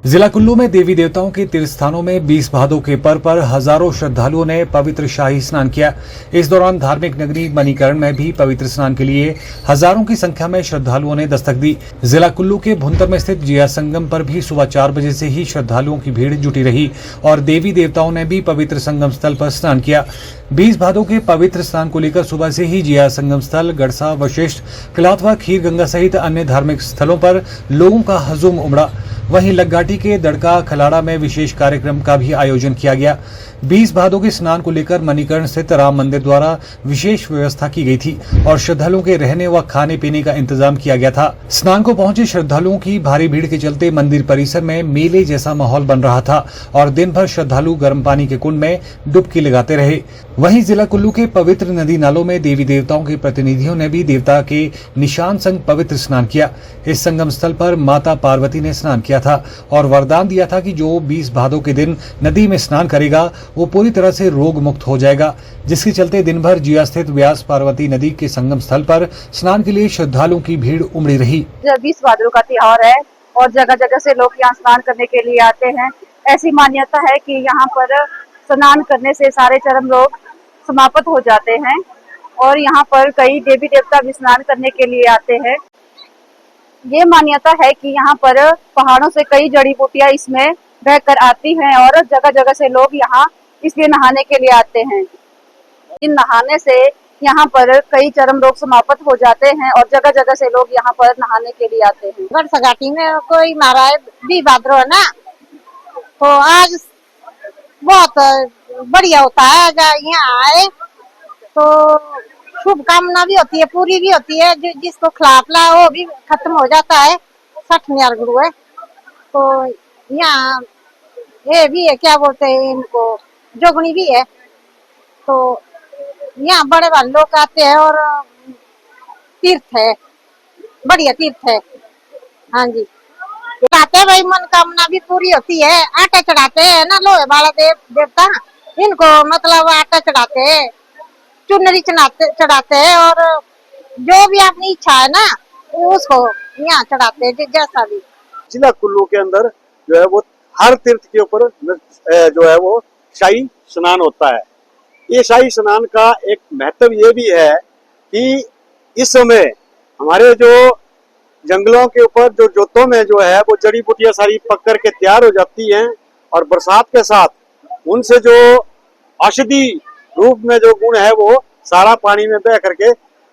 जिला कुल्लू में देवी देवताओं के तीर्थ स्थानों में 20 भादों के पर्व पर हजारों श्रद्धालुओं ने पवित्र शाही स्नान किया। इस दौरान धार्मिक नगरी मणिकर्ण में भी पवित्र स्नान के लिए हजारों की संख्या में श्रद्धालुओं ने दस्तक दी। जिला कुल्लू के भुंतर में स्थित जिया संगम पर भी सुबह 4 बजे से ही श्रद्धालुओं की भीड़ जुटी रही और देवी देवताओं ने भी पवित्र संगम स्थल पर स्नान किया। 20 भादों के पवित्र स्नान को लेकर सुबह से ही जिया संगम स्थल, गड़सा, वशिष्ठ, कलाथवा, खीर गंगा सहित अन्य धार्मिक स्थलों पर लोगों का हजूम उमड़ा। वहीं लगघाटी के दड़का खलाड़ा में विशेष कार्यक्रम का भी आयोजन किया गया। 20 भादों के स्नान को लेकर मणिकर्ण स्थित राम मंदिर द्वारा विशेष व्यवस्था की गई थी और श्रद्धालुओं के रहने व खाने पीने का इंतजाम किया गया था। स्नान को पहुंचे श्रद्धालुओं की भारी भीड़ के चलते मंदिर परिसर में मेले जैसा माहौल बन रहा था और दिन भर श्रद्धालु गर्म पानी के कुंड में डुबकी लगाते रहे। वहीं जिला कुल्लू के पवित्र नदी नालों में देवी देवताओं के प्रतिनिधियों ने भी देवता के निशान संग पवित्र स्नान किया। इस संगम स्थल पर माता पार्वती ने स्नान किया था और वरदान दिया था कि जो 20 भादों के दिन नदी में स्नान करेगा वो पूरी तरह से रोग मुक्त हो जाएगा, जिसके चलते दिन भर जिया स्थित व्यास पार्वती नदी के संगम स्थल पर स्नान के लिए श्रद्धालुओं की भीड़ उमड़ी रही। 20 भादों का त्योहार है और जगह जगह से लोग यहाँ स्नान करने के लिए आते हैं। ऐसी मान्यता है कि यहाँ पर स्नान करने से सारे चरम रोग समाप्त हो जाते हैं और यहाँ पर कई देवी देवता भी स्नान करने के लिए आते हैं। ये मान्यता है कि यहाँ पर पहाड़ों से कई जड़ी बूटियां इसमें बहकर आती हैं और जगह जगह से लोग यहाँ इसलिए नहाने के लिए आते हैं। इन नहाने से यहाँ पर कई चरम रोग समाप्त हो जाते हैं और जगह जगह से लोग यहाँ पर नहाने के लिए आते हैं। गढ़सघाटी में कोई महाराज भी भाद्रो है ना, तो आज बहुत बढ़िया होता है। यहाँ आए तो शुभकामना भी होती है, पूरी भी होती है। जिसको खिलाफला वो भी खत्म हो जाता है। 60 न्यार गुरु है तो यहाँ ये भी है, क्या बोलते हैं इनको, जोगनी भी है। तो यहाँ बड़े बड़े लोग आते हैं और तीर्थ है, बढ़िया तीर्थ है। हाँ जी, चढ़ाते भाई मनोकामना भी पूरी होती है। आटा चढ़ाते हैं ना लोहे वाला देवता, इनको मतलब आटा चढ़ाते हैं, चुनरी चढ़ाते हैं और जो भी अपनी इच्छा है ना उसको यहाँ चढ़ाते हैं जैसा भी। जिला कुल्लू के अंदर जो है वो हर तीर्थ के ऊपर जो है वो शाही स्नान होता है। ये शाही स्नान का एक महत्व ये भी है कि इस समय हमारे जो जंगलों के ऊपर जो जोतों में जो है वो जड़ी बूटियां सारी पक कर के तैयार हो जाती हैं और बरसात के साथ उनसे जो औषधि रूप में जो गुण है वो सारा पानी में बह करके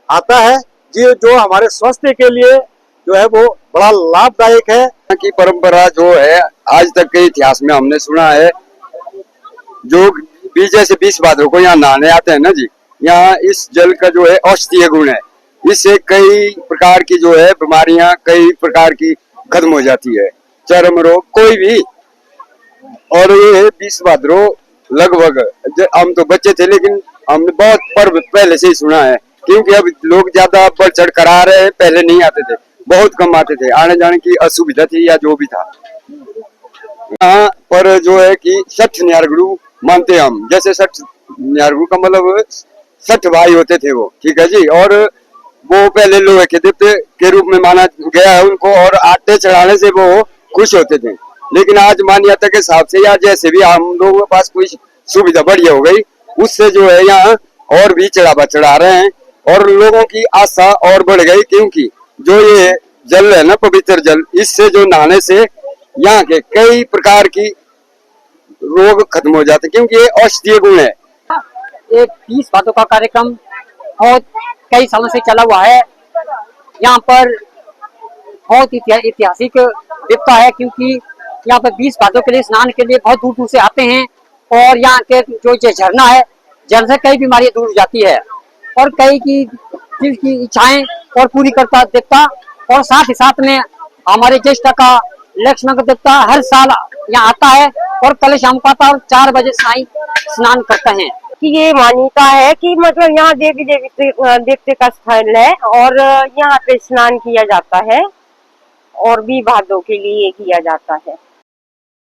आता है, जो हमारे स्वास्थ्य के लिए जो है वो बड़ा लाभदायक है। की परंपरा जो है आज तक के इतिहास में हमने सुना है, जो जैसे 20 भादों को यहाँ नहाने आते हैं ना जी, यहाँ इस जल का जो है औषधीय गुण है। इससे कई प्रकार की जो है बीमारियां कई प्रकार की खत्म हो जाती है, चर्म रोग कोई भी। और ये 20 भाद्रों लगभग हम तो बच्चे थे लेकिन हमने बहुत पर्व पहले से ही सुना है, क्योंकि अब लोग ज्यादा बढ़ चढ़ कर आ रहे हैं। पहले नहीं आते थे, बहुत कम आते थे, आने जाने की असुविधा थी या जो भी था। यहाँ पर जो है कि 60 न्यारगुरु मानते हम, जैसे 60 न्यारगुरु का मतलब 60 भाई होते थे वो, ठीक है जी। और वो पहले लोहे के देवते के रूप में माना गया है उनको, और आटे चढ़ाने से वो खुश होते थे। लेकिन आज मान्यता के हिसाब से या जैसे भी हम लोगों के पास कोई सुविधा बढ़िया हो गई, उससे जो है यहाँ और भी चढ़ावा चढ़ा रहे हैं और लोगों की आस्था और बढ़ गई, क्योंकि जो ये जल है ना पवित्र जल, इससे जो नहाने से यहाँ के कई प्रकार की रोग खत्म हो जाते, क्योंकि ये औषधीय गुण है। एक 20 भादों का कार्यक्रम बहुत कई सालों से चला हुआ है। यहाँ पर बहुत ऐतिहासिक दिखता है, क्योंकि यहाँ पर 20 भादों के लिए स्नान के लिए बहुत दूर दूर से आते हैं और यहाँ के जो ये झरना है, झरने से कई बीमारियां दूर हो जाती है और कई की दिल की इच्छाएं और पूरी करता देवता। और साथ ही साथ में हमारे ज्येष्ठ का लक्ष्मण का देवता हर साल यहाँ आता है और कल शाम को आता है और 4 बजे साई स्नान करते हैं। कि ये मान्यता है कि मतलब यहाँ देवी देवते का स्थल है और यहाँ पे स्नान किया जाता है और भी भादों के लिए किया जाता है।